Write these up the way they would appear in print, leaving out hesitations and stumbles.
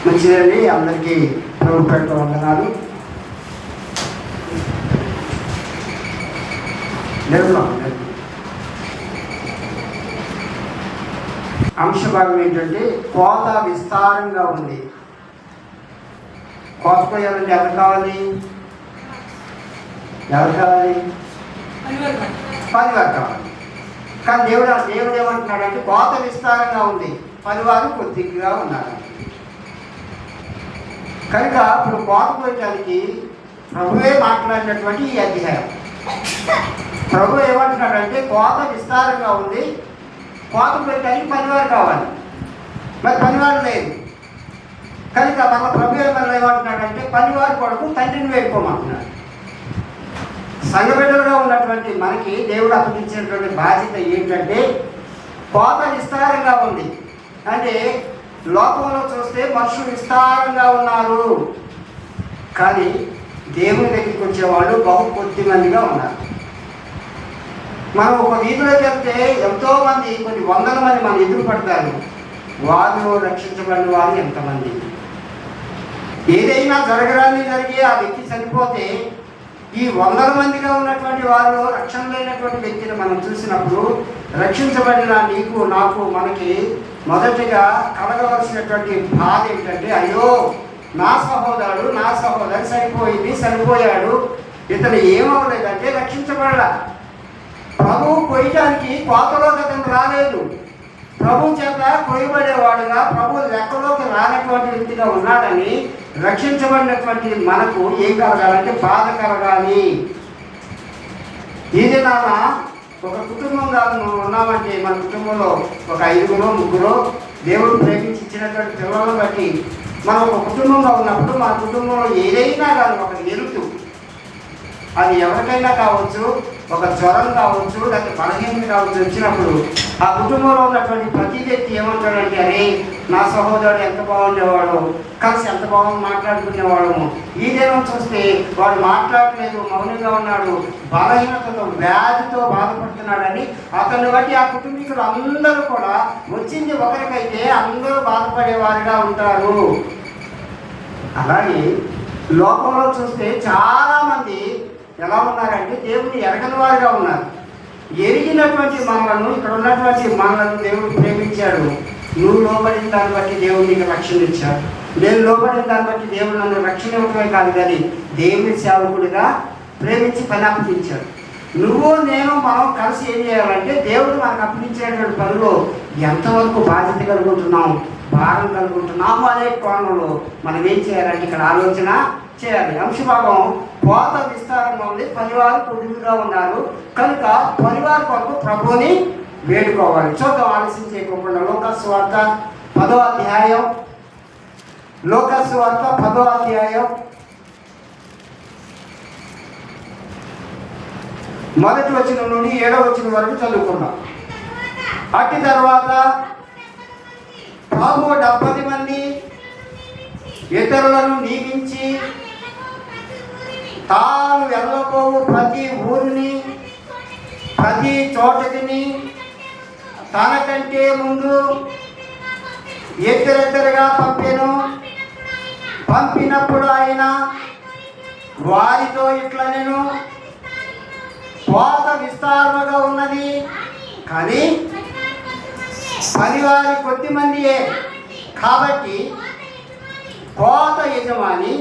మంచిదండి. అందరికీ ప్రభు పేరిట వందనాలు. అంశ భాగం ఏంటంటే కోత విస్తారంగా ఉంది. కోత పోయాలంటే ఎవరు కావాలి? పనివారు కావాలి. కానీ దేవుడు ఏమంటున్నాడంటే కోత విస్తారంగా ఉంది, పనివారు కొద్దిగా ఉన్నారు. కనుక ఇప్పుడు కోత పోయడానికి ప్రభువే మాట్లాడినటువంటి ఈ అధ్యాయం. ప్రభు ఏమంటున్నాడంటే కోత విస్తారంగా ఉంది, కోత పోయడానికి పనివారు కావాలి. మరి పనివారు లేదు కనుక మన ప్రభు ఏమంటున్నాడంటే పనివారి కొరకు తండ్రిని వేడుకోమంటున్నాడు. సంఘబిడ్డలుగా ఉన్నటువంటి మనకి దేవుడు అప్పగించినటువంటి బాధ్యత ఏంటంటే కోత విస్తారంగా ఉంది అంటే లోకంలో చూస్తే మనుషులు విస్తారంగా ఉన్నారు, కానీ దేవుని దగ్గరికి వచ్చేవాళ్ళు బహు కొద్ది మందిగా ఉన్నారు. మనం ఒక వీధిలోకి వెళ్తే ఎంతోమంది, కొన్ని వందల మంది మన ఎదురు పడతారు. వారిలో రక్షించబడిన వారు ఎంతమంది? ఏదైనా జరగరాని జరిగి ఆ వ్యక్తి చనిపోతే ఈ వందల మందిగా ఉన్నటువంటి వారిలో రక్షణ లేనటువంటి వ్యక్తిని మనం చూసినప్పుడు రక్షించబడిన నీకు నాకు మనకి మొదటిగా కలగవలసినటువంటి బాధ ఏంటంటే అయ్యో నా సహోదరి చనిపోయాడు, ఇతను ఏమవలేదంటే రక్షించబడలా. ప్రభు కొయ్యడానికి కోతలోకి అతను రాలేదు. ప్రభు చేత కొయ్యబడేవాడుగా ప్రభు లెక్కలోకి రానటువంటి వ్యక్తిగా ఉన్నాడని రక్షించబడినటువంటి మనకు ఏం కలగాలంటే బాధ కలగాలి. ఇది నాన్న ఒక కుటుంబంగా ఉన్నామంటే మన కుటుంబంలో ఒక 5 దేవుడు ప్రేమించి ఇచ్చినటువంటి పిల్లలను బట్టి మనం ఒక కుటుంబంగా ఉన్నప్పుడు మన కుటుంబంలో ఏదైనా కానీ ఒక ఎరుతు, అది ఎవరికైనా కావచ్చు, ఒక జ్వరం కావచ్చు, లేకపోతే బలహీనత కావచ్చు వచ్చినప్పుడు ఆ కుటుంబంలో ఉన్నటువంటి ప్రతి వ్యక్తి ఏమంటాడంటే అరే నా సహోదరుడు ఎంత బాగుండేవాడు, కలిసి ఎంత బాగుంది మాట్లాడుకునేవాడు, ఈ దినం చూస్తే వాడు మాట్లాడలేదు, మౌనంగా ఉన్నాడు, బలహీనతతో వ్యాధితో బాధపడుతున్నాడని అతన్ని బట్టి ఆ కుటుంబీకులు అందరూ కూడా వచ్చింది ఒకరికైతే అందరూ బాధపడేవారుగా ఉంటారు. అలాగే లోకంలో చూస్తే చాలామంది ఎలా ఉన్నారంటే దేవుడిని ఎరగని వారుగా ఉన్నారు. ఎరిగినటువంటి మనలను, ఇక్కడ ఉన్నటువంటి మనలను దేవుడు ప్రేమించాడు. నువ్వు లోబడిన దాన్ని బట్టి దేవుడు నీకు రక్షణ ఇచ్చాడు. నేను లోబడిన దాన్ని బట్టి దేవుడు నన్ను రక్షణ ఇవ్వటమే కాదు కానీ దేవుని సేవకుడిగా ప్రేమించి పని అప్పగించాడు. నువ్వు నేను మనం కలిసి ఏం చేయాలంటే దేవుడు మనకు అప్పగించేటువంటి పనులు ఎంతవరకు బాధ్యత కలుగుతున్నాం, భారం కలుగుతున్నాము అనే కోణంలో మనం ఏం చేయాలంటే ఇక్కడ ఆలోచన చేయాలి. అంశభాగం కోత విస్తారంగా ఉంది, పనివారు కొద్దిగా ఉన్నారు కనుక పనివారి కొరకు ప్రభువుని వేడుకోవాలి. చూద్దాం ఆలస్యం చేయకుండా లూకాసు వార్త 10వ అధ్యాయం, లూకాసు వార్త 10వ అధ్యాయం 1వ వచనం నుండి 7వ వచనం వరకు చదువుకుందాం. అట్టి తర్వాత ప్రభు 70 మంది ఇతరులను నియమించి తాను వెళ్ళబోవు ప్రతి ఊరిని ప్రతి చోటకిని తనకంటే ముందు ఇద్దరిద్దరుగా పంపినప్పుడు ఆయన వారితో ఇట్లనెను, కోత విస్తారంగా ఉన్నది కానీ పనివారి కొద్ది మందియే, కాబట్టి కోత యజమాని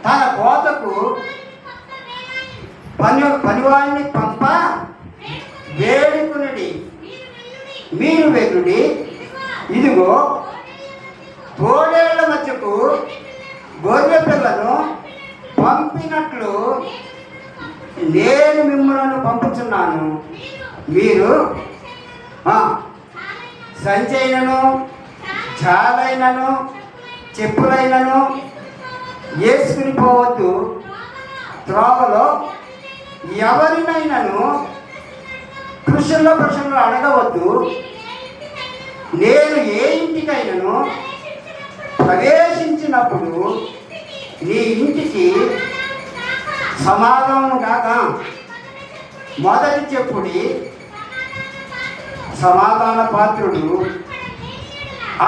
తన కోతకు పనివారిని పంప వేడుకునుడి. మీరు వెగుడి, ఇదిగో తోడేళ్ల మధ్యకు గొర్రె పిల్లను పంపినట్లు నేను మిమ్మల్ని పంపుతున్నాను. మీరు సంచైనను చాలైనను చెప్పులైనను వేసుకుని పోవద్దు. త్రోవలో ఎవరినైనాను కృషుల్లో అడగవద్దు. నేను ఏ ఇంటికైనాను ప్రవేశించినప్పుడు నీ ఇంటికి సమాధానం కాక మొదటి చెప్పుడి సమాధాన పాత్రుడు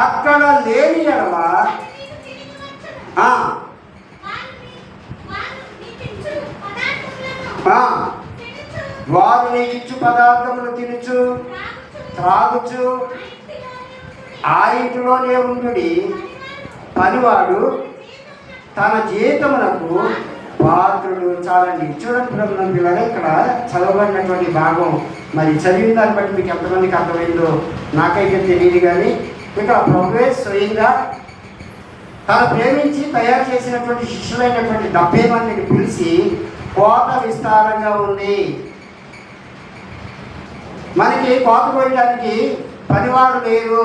అక్కడ లేని ఎడల ఆ, ఆ, వారు నీ ఇచ్చు పదార్థములు తినుచు త్రాగుచు ఆ ఇంటిలోనే ఉండుడి, పనివాడు తన జీతమునకు పాత్రుడు. చాలండి. చూడండి పిల్లలు, ఇక్కడ చదవబడినటువంటి భాగం మరి చదివిన దాన్ని బట్టి మీకు ఎంతమందికి అర్థమైందో నాకైతే తెలియదు. కానీ ఇక్కడ ప్రభువే స్వయంగా తను ప్రేమించి తయారు చేసినటువంటి శిష్యులైనటువంటి 70 మందిని పిలిచి కోత విస్తారంగా ఉంది, మనకి కోత కోయడానికి పనివారు లేరు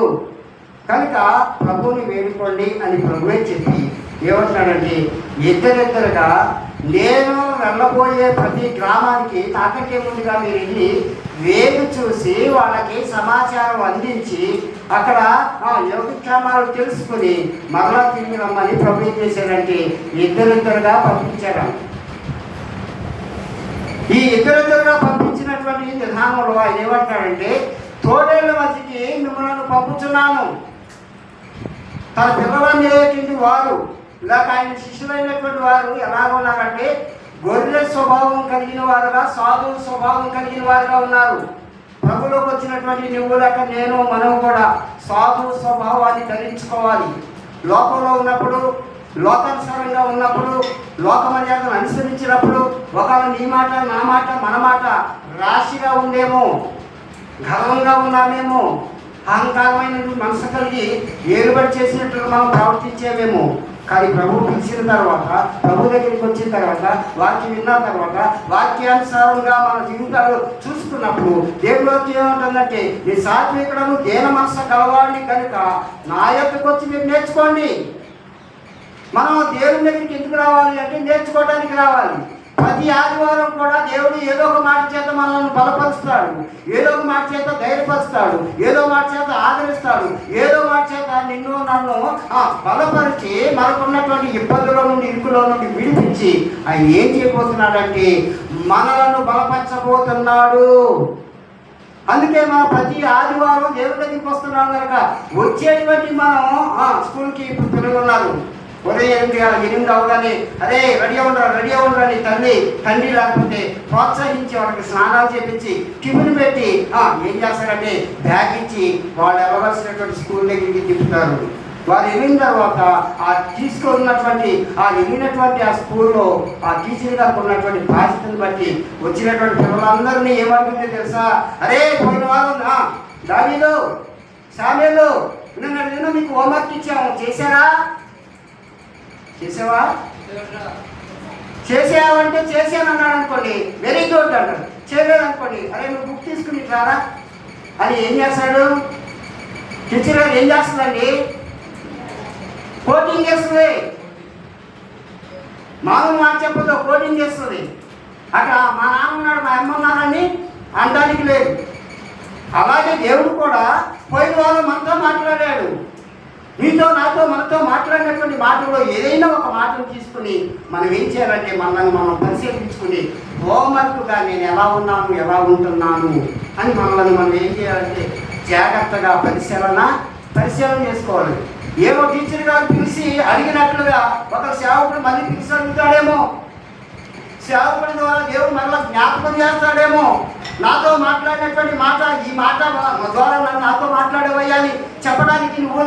కనుక ప్రభువుని వేడుకోండి అని ప్రభువే చెప్పి ఏమంటున్నాడంటే, ఇద్దరిద్దరుగా నేను వెళ్ళబోయే ప్రతి గ్రామానికి నాకంటే ముందుగా మీరు వెళ్ళి వేగు చూసి వాళ్ళకి సమాచారం అందించి అక్కడ యోగక్షేమాలు తెలుసుకుని మరలా తిరిగి రమ్మని ప్రభు ఏం చేశాడంటే ఇద్దరిద్దరుగా పంపించాడు. ఈ ఇద్దరిద్దరుగా పంపించినటువంటి విధానంలో ఆయన ఏమంటాడంటే, తోడేళ్ల మధ్యకి మిమ్మల్ని పంపుతున్నాను. తన పిల్లలనేటువంటి వారు లేక ఆయన శిష్యులైనటువంటి వారు ఎలాగున్నారంటే గొర్రె స్వభావం కలిగిన వారుగా, సాధువు స్వభావం కలిగిన వారుగా ఉన్నారు. ప్రభులోకి వచ్చినటువంటి నువ్వు లేక నేను, మనం కూడా సాధువు స్వభావాన్ని ధరించుకోవాలి. లోకంలో ఉన్నప్పుడు, లోకానుసారంగా ఉన్నప్పుడు, లోక మర్యాదను అనుసరించినప్పుడు ఒకవేళ నీ మాట నా మాట మన మాట రాశిగా ఉందేమో, గర్వంగా ఉన్నామేమో, అహంకారమైన మనసు కలిగి ఏలుబడి చేసినట్లుగా మనం ప్రవర్తించేమేమో. కానీ ప్రభు పిలిచిన తర్వాత, ప్రభు దగ్గరికి వచ్చిన తర్వాత, వాక్యం విన్న తర్వాత, వాక్యానుసారంగా మన జీవితాలు చూసుకున్నప్పుడు దేవుడికి ఏమంటుందంటే, నీ సాత్వికులను దేన మనసు గలవాడిని కనుక నా యొక్కకు వచ్చి మీరు నేర్చుకోండి. మనం దేవుని దగ్గరికి ఎందుకు రావాలి అంటే నేర్చుకోవడానికి రావాలి. ప్రతి ఆదివారం కూడా దేవుడు ఏదో ఒక మాట చేత మనల్ని బలపరుస్తాడు, ఏదో ఒక మాట చేత ధైర్యపరుస్తాడు, ఏదో మాట చేత ఆదరిస్తాడు, ఏదో మాట చేత నిన్ను నన్ను బలపరిచి మనకున్నటువంటి ఇబ్బందుల నుండి, ఇరుకులో నుండి విడిపించి ఆయన ఏం చేయబోతున్నాడంటే మనలను బలపరచబోతున్నాడు. అందుకే మనం ప్రతి ఆదివారం దేవుడి దగ్గరికి వస్తున్నాం కనుక వచ్చేటువంటి మనం స్కూల్కి ఇప్పుడు పిల్లలు ఉన్నారు, ఉదయం 8 అవగానే అరే రెడీ అవ్వరా అని తండ్రి లేకపోతే ప్రోత్సహించి వాళ్ళకి స్నానాలు చేపించి టిఫిన్ పెట్టి ఏం చేస్తారంటే బ్యాగ్ ఇచ్చి వాళ్ళు వెళ్ళవలసినటువంటి స్కూల్ దగ్గరికి తిప్పుతారు. వారు వెళ్ళిన తర్వాత వెళ్ళినటువంటి ఆ స్కూల్లో ఆ టీచర్ గారికి ఉన్నటువంటి బాధ్యతను బట్టి వచ్చినటువంటి పిల్లలందరినీ ఏమనుకుంటే తెలుసా, అరే పోయిన వారం దావీదు, సామ్యూయేలు నిన్న మీకు హోంవర్క్ ఇచ్చాము, చేసావంటే చేసానన్నాడు అనుకోండి, వెరీ గుడ్ అంటాడు. చేయలేదు అనుకోండి, అరే నువ్వు బుక్ తీసుకుని రారా అని ఏం చేస్తాడు టీచర్ గారు? ఏం చేస్తుందండి? కోటింగ్ చేస్తుంది. మామూలు మాట చెప్పదు, కోటింగ్ చేస్తుంది. అక్కడ మా నాన్న ఉన్నాడు, మా అమ్మ ఉన్నారని అనడానికి లేదు. అలాగే దేవుడు కూడా పోయిన వారం మనతో మాట్లాడాడు. నీతో నాతో మనతో మాట్లాడినటువంటి మాటల్లో ఏదైనా ఒక మాటను తీసుకుని మనం ఏం చేయాలంటే మనల్ని మనం పరిశీలించుకుని హోంవర్క్గా నేను ఎలా ఉన్నాను, ఎలా ఉంటున్నాను అని మనల్ని మనం ఏం చేయాలంటే జాగ్రత్తగా పరిశీలన చేసుకోవాలి. ఏమో టీచర్ గారు పిలిచి అడిగినట్లుగా ఒక సేవకుడు మళ్ళీ పిలిచి అడుగుతాడేమో, సేవకుడి ద్వారా దేవుడు మరలా జ్ఞాపకం చేస్తాడేమో, నాతో మాట్లాడినటువంటి మాట ఈ మాట ద్వారా నాతో మాట్లాడేవయ్యా అని చెప్పడానికి నువ్వు